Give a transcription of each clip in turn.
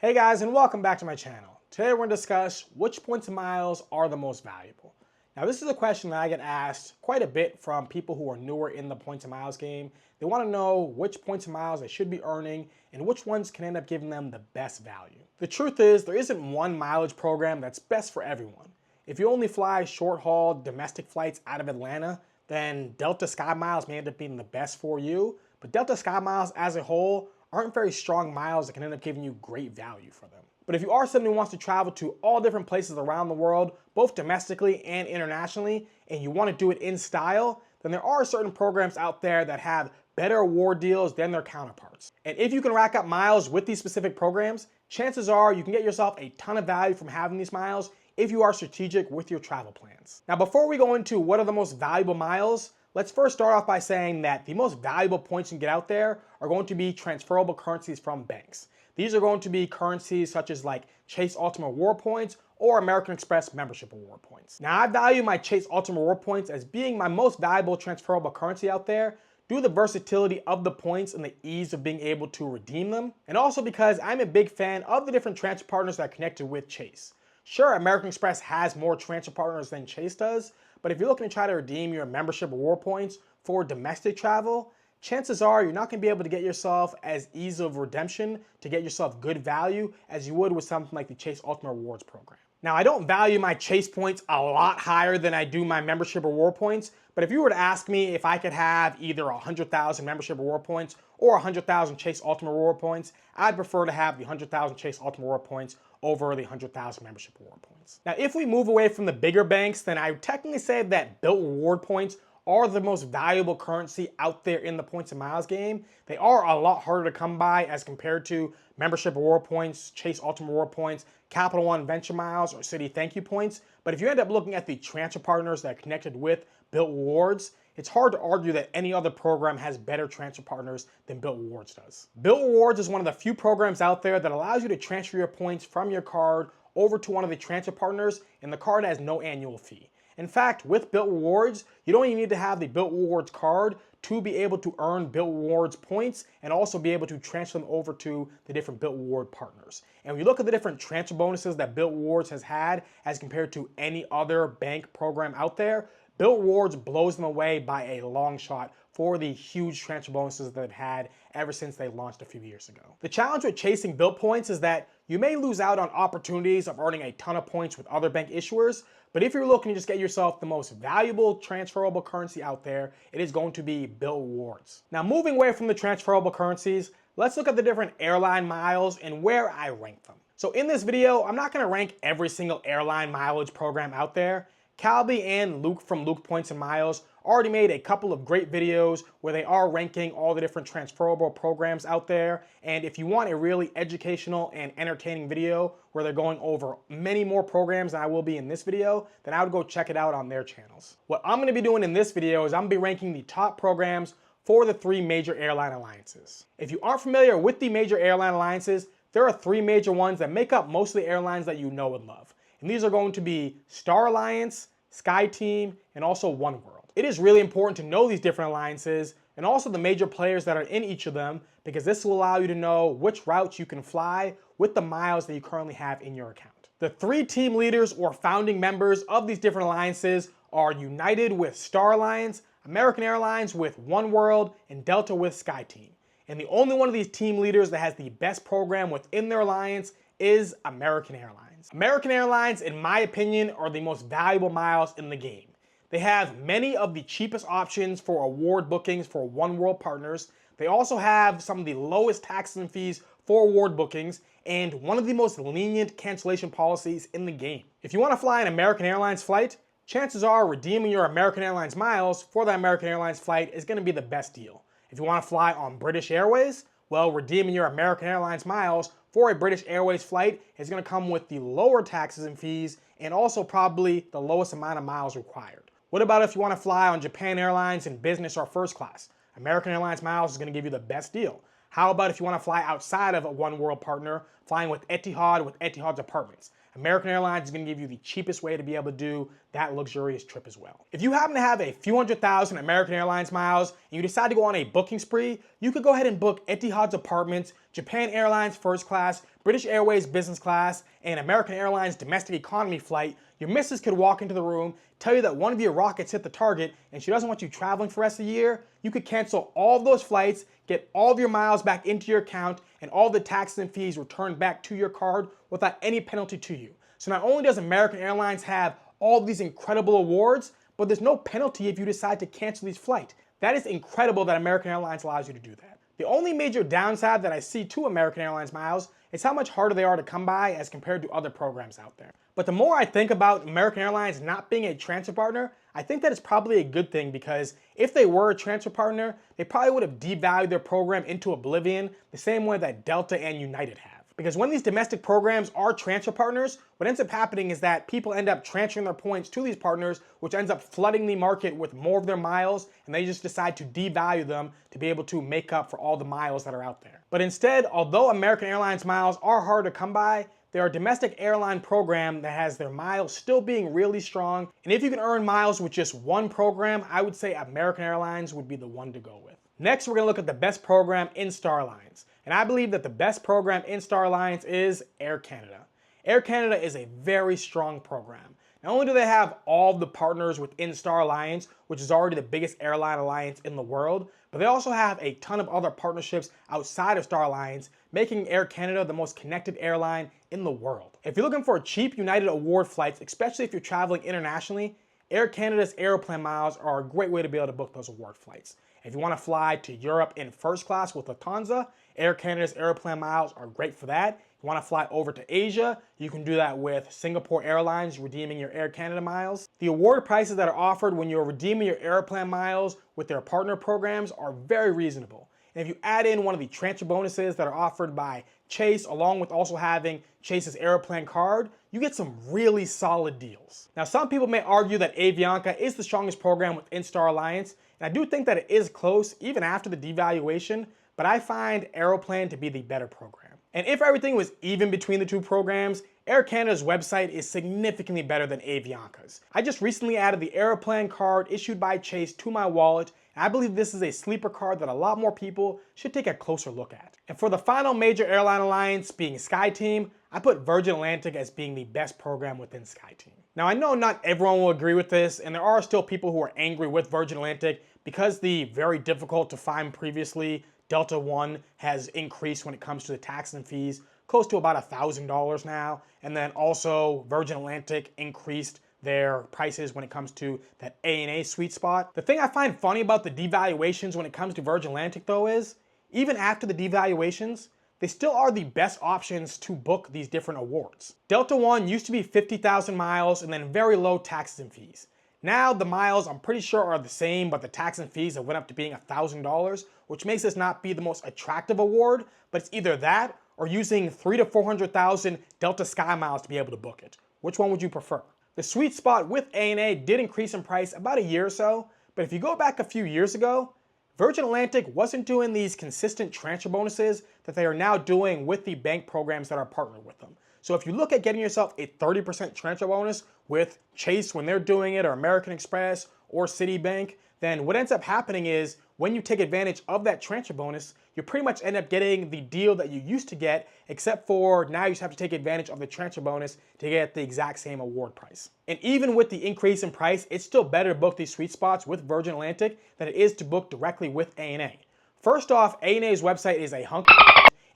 Hey guys, and welcome back to my channel. Today we're going to discuss which points and miles are the most valuable. Now this is a question that I get asked quite a bit from people who are newer in the points and miles game. They want to know which points and miles they should be earning and which ones can end up giving them the best value. The truth is there isn't one mileage program that's best for everyone. If you only fly short-haul domestic flights out of Atlanta, then Delta Sky Miles may end up being the best for you, but Delta Sky Miles as a whole aren't very strong miles that can end up giving you great value for them. But if you are somebody who wants to travel to all different places around the world, both domestically and internationally, and you want to do it in style, then there are certain programs out there that have better award deals than their counterparts. And if you can rack up miles with these specific programs, chances are you can get yourself a ton of value from having these miles if you are strategic with your travel plans. Now before we go into what are the most valuable miles, let's first start off by saying that the most valuable points you can get out there are going to be transferable currencies from banks. These are going to be currencies such as like Chase Ultimate Reward Points or American Express Membership Award Points. Now I value my Chase Ultimate Reward Points as being my most valuable transferable currency out there due to the versatility of the points and the ease of being able to redeem them, and also because I'm a big fan of the different transfer partners that are connected with Chase. Sure, American Express has more transfer partners than Chase does, but if you're looking to try to redeem your membership reward points for domestic travel, chances are you're not going to be able to get yourself as ease of redemption to get yourself good value as you would with something like the Chase Ultimate Rewards program. Now, I don't value my Chase points a lot higher than I do my membership reward points, but if you were to ask me if I could have either 100,000 membership reward points or 100,000 Chase Ultimate Reward Points, I'd prefer to have the 100,000 Chase Ultimate Reward Points over the 100,000 membership reward points. Now, if we move away from the bigger banks, then I would technically say that Bilt reward points are the most valuable currency out there in the points and miles game. They are a lot harder to come by as compared to membership reward points, Chase Ultimate Reward Points, Capital One Venture Miles, or Citi Thank You Points. But if you end up looking at the transfer partners that are connected with Bilt Rewards, it's hard to argue that any other program has better transfer partners than Bilt Rewards does. Bilt Rewards is one of the few programs out there that allows you to transfer your points from your card over to one of the transfer partners, and the card has no annual fee. In fact, with Bilt Rewards, you don't even need to have the Bilt Rewards card to be able to earn Bilt Rewards points and also be able to transfer them over to the different Bilt Reward partners. And when you look at the different transfer bonuses that Bilt Rewards has had as compared to any other bank program out there, Bilt Rewards blows them away by a long shot for the huge transfer bonuses that they've had ever since they launched a few years ago. The challenge with chasing Bilt points is that you may lose out on opportunities of earning a ton of points with other bank issuers, but if you're looking to just get yourself the most valuable transferable currency out there, it is going to be Bilt Rewards. Now moving away from the transferable currencies, let's look at the different airline miles and where I rank them. So in this video, I'm not going to rank every single airline mileage program out there. Calby and Luke from Luke Points and Miles already made a couple of great videos where they are ranking all the different transferable programs out there. And if you want a really educational and entertaining video where they're going over many more programs than I will be in this video, then I would go check it out on their channels. What I'm going to be doing in this video is I'm going to be ranking the top programs for the 3 major airline alliances. If you aren't familiar with the major airline alliances, there are 3 major ones that make up most of the airlines that you know and love. And these are going to be Star Alliance, SkyTeam, and also oneworld. It is really important to know these different alliances and also the major players that are in each of them, because this will allow you to know which routes you can fly with the miles that you currently have in your account. The 3 team leaders or founding members of these different alliances are United with Star Alliance, American Airlines with oneworld, and Delta with SkyTeam. And the only one of these team leaders that has the best program within their alliance is American Airlines. American Airlines, in my opinion, are the most valuable miles in the game. They have many of the cheapest options for award bookings for oneworld partners. They also have some of the lowest taxes and fees for award bookings and one of the most lenient cancellation policies in the game. If you want to fly an American Airlines flight, chances are redeeming your American Airlines miles for that American Airlines flight is going to be the best deal. If you want to fly on British Airways, well, redeeming your American Airlines miles for a British Airways flight is going to come with the lower taxes and fees and also probably the lowest amount of miles required. What about if you want to fly on Japan Airlines in business or first class? American Airlines miles is going to give you the best deal. How about if you want to fly outside of a oneworld partner, flying with Etihad with Etihad's apartments? American Airlines is going to give you the cheapest way to be able to do that luxurious trip as well. If you happen to have a few 100,000 American Airlines miles and you decide to go on a booking spree, you could go ahead and book Etihad's Apartments, Japan Airlines First Class, British Airways Business Class, and American Airlines Domestic Economy flight. Your missus could walk into the room, tell you that one of your rockets hit the target and she doesn't want you traveling for the rest of the year. You could cancel all of those flights, get all of your miles back into your account, and all the taxes and fees returned back to your card without any penalty to you. So not only does American Airlines have all these incredible awards, but there's no penalty if you decide to cancel these flights. That is incredible that American Airlines allows you to do that. The only major downside that I see to American Airlines miles is how much harder they are to come by as compared to other programs out there. But the more I think about American Airlines not being a transfer partner, I think that it's probably a good thing, because if they were a transfer partner, they probably would have devalued their program into oblivion the same way that Delta and United have. Because when these domestic programs are transfer partners, what ends up happening is that people end up transferring their points to these partners, which ends up flooding the market with more of their miles, and they just decide to devalue them to be able to make up for all the miles that are out there. But instead, although American Airlines miles are hard to come by, they are a domestic airline program that has their miles still being really strong. And if you can earn miles with just one program, I would say American Airlines would be the one to go with. Next, we're gonna look at the best program in Star Alliance. And I believe that the best program in Star Alliance is Air Canada. Air Canada is a very strong program. Not only do they have all the partners within Star Alliance, which is already the biggest airline alliance in the world, but they also have a ton of other partnerships outside of Star Alliance, making Air Canada the most connected airline in the world. If you're looking for cheap United Award flights, especially if you're traveling internationally, Air Canada's Aeroplan miles are a great way to be able to book those award flights. If you want to fly to Europe in first class with Lufthansa, Air Canada's Aeroplan miles are great for that. If you want to fly over to Asia, you can do that with Singapore Airlines, redeeming your Air Canada miles. The award prices that are offered when you're redeeming your Aeroplan miles with their partner programs are very reasonable. And if you add in one of the transfer bonuses that are offered by Chase, along with also having Chase's Airplane card, you get some really solid deals. Now, some people may argue that Avianca is the strongest program within Star Alliance, and I do think that it is close even after the devaluation, but I find Aeroplan to be the better program. And if everything was even between the two programs, Air Canada's website is significantly better than Avianca's. I just recently added the Airplane card issued by Chase to my wallet, and I believe this is a sleeper card that a lot more people should take a closer look at. And for the final major airline alliance, being SkyTeam, I put Virgin Atlantic as being the best program within SkyTeam. Now, I know not everyone will agree with this, and there are still people who are angry with Virgin Atlantic because the very difficult to find previously Delta One has increased when it comes to the tax and fees, close to about $1,000 now. And then also Virgin Atlantic increased their prices when it comes to that ANA sweet spot. The thing I find funny about the devaluations when it comes to Virgin Atlantic though is, even after the devaluations, they still are the best options to book these different awards. Delta One used to be 50,000 miles and then very low taxes and fees. Now the miles I'm pretty sure are the same, but the tax and fees have went up to being $1,000, which makes this not be the most attractive award, but it's either that or using 300,000 to 400,000 Delta Sky miles to be able to book it. Which one would you prefer? The sweet spot with ANA did increase in price about a year or so, but if you go back a few years ago, Virgin Atlantic wasn't doing these consistent transfer bonuses that they are now doing with the bank programs that are partnered with them. So if you look at getting yourself a 30% transfer bonus with Chase when they're doing it, or American Express, or Citibank, then what ends up happening is when you take advantage of that transfer bonus, you pretty much end up getting the deal that you used to get, except for now you just have to take advantage of the transfer bonus to get the exact same award price. And even with the increase in price, it's still better to book these sweet spots with Virgin Atlantic than it is to book directly with ANA. First off, ANA's website is a hunk of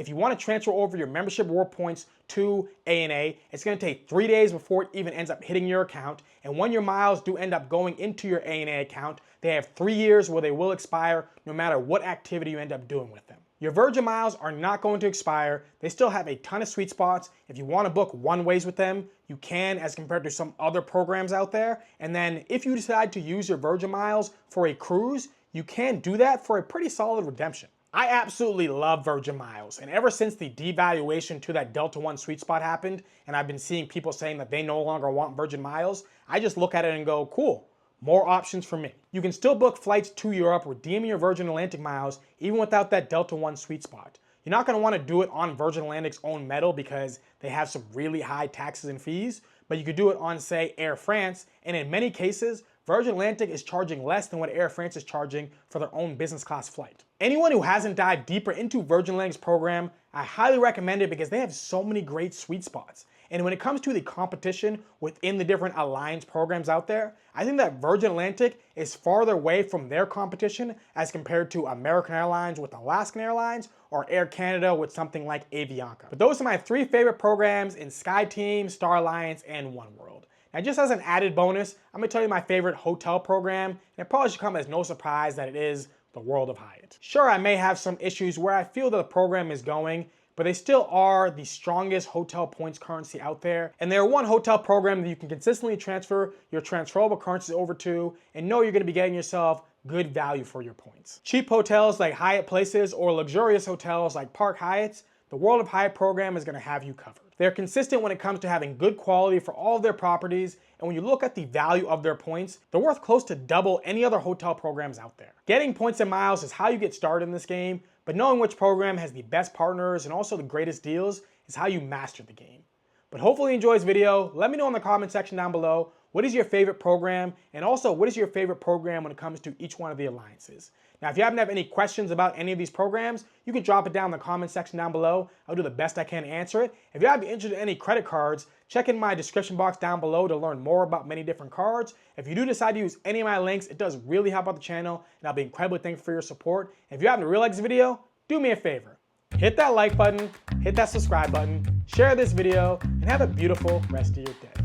If you want to transfer over your membership reward points to ANA, it's going to take 3 days before it even ends up hitting your account. And when your miles do end up going into your ANA account, they have 3 years where they will expire no matter what activity you end up doing with them. Your Virgin miles are not going to expire. They still have a ton of sweet spots. If you want to book one ways with them, you can, as compared to some other programs out there. And then if you decide to use your Virgin miles for a cruise, you can do that for a pretty solid redemption. I absolutely love Virgin miles, and ever since the devaluation to that Delta One sweet spot happened, and I've been seeing people saying that they no longer want Virgin miles, I just look at it and go, cool, more options for me. You can still book flights to Europe, redeeming your Virgin Atlantic miles, even without that Delta One sweet spot. You're not going to want to do it on Virgin Atlantic's own metal because they have some really high taxes and fees, but you could do it on, say, Air France, and in many cases, Virgin Atlantic is charging less than what Air France is charging for their own business class flight. Anyone who hasn't dived deeper into Virgin Atlantic's program, I highly recommend it because they have so many great sweet spots. And when it comes to the competition within the different alliance programs out there, I think that Virgin Atlantic is farther away from their competition as compared to American Airlines with Alaskan Airlines or Air Canada with something like Avianca. But those are my 3 favorite programs in SkyTeam, Star Alliance, and oneworld. Now, just as an added bonus, I'm gonna tell you my favorite hotel program, and it probably should come as no surprise that it is the World of Hyatt. Sure, I may have some issues where I feel that the program is going, but they still are the strongest hotel points currency out there. And they're one hotel program that you can consistently transfer your transferable currencies over to and know you're gonna be getting yourself good value for your points. Cheap hotels like Hyatt Places or luxurious hotels like Park Hyatts, the World of Hyatt program is gonna have you covered. They're consistent when it comes to having good quality for all of their properties, and when you look at the value of their points, they're worth close to double any other hotel programs out there. Getting points and miles is how you get started in this game, but knowing which program has the best partners and also the greatest deals is how you master the game. But hopefully you enjoy this video. Let me know in the comment section down below, what is your favorite program? And also, what is your favorite program when it comes to each one of the alliances? Now, if you happen to have any questions about any of these programs, you can drop it down in the comment section down below. I'll do the best I can to answer it. If you happen to be interested in any credit cards, check in my description box down below to learn more about many different cards. If you do decide to use any of my links, it does really help out the channel, and I'll be incredibly thankful for your support. If you happen to really like this video, do me a favor. Hit that like button, hit that subscribe button, share this video, and have a beautiful rest of your day.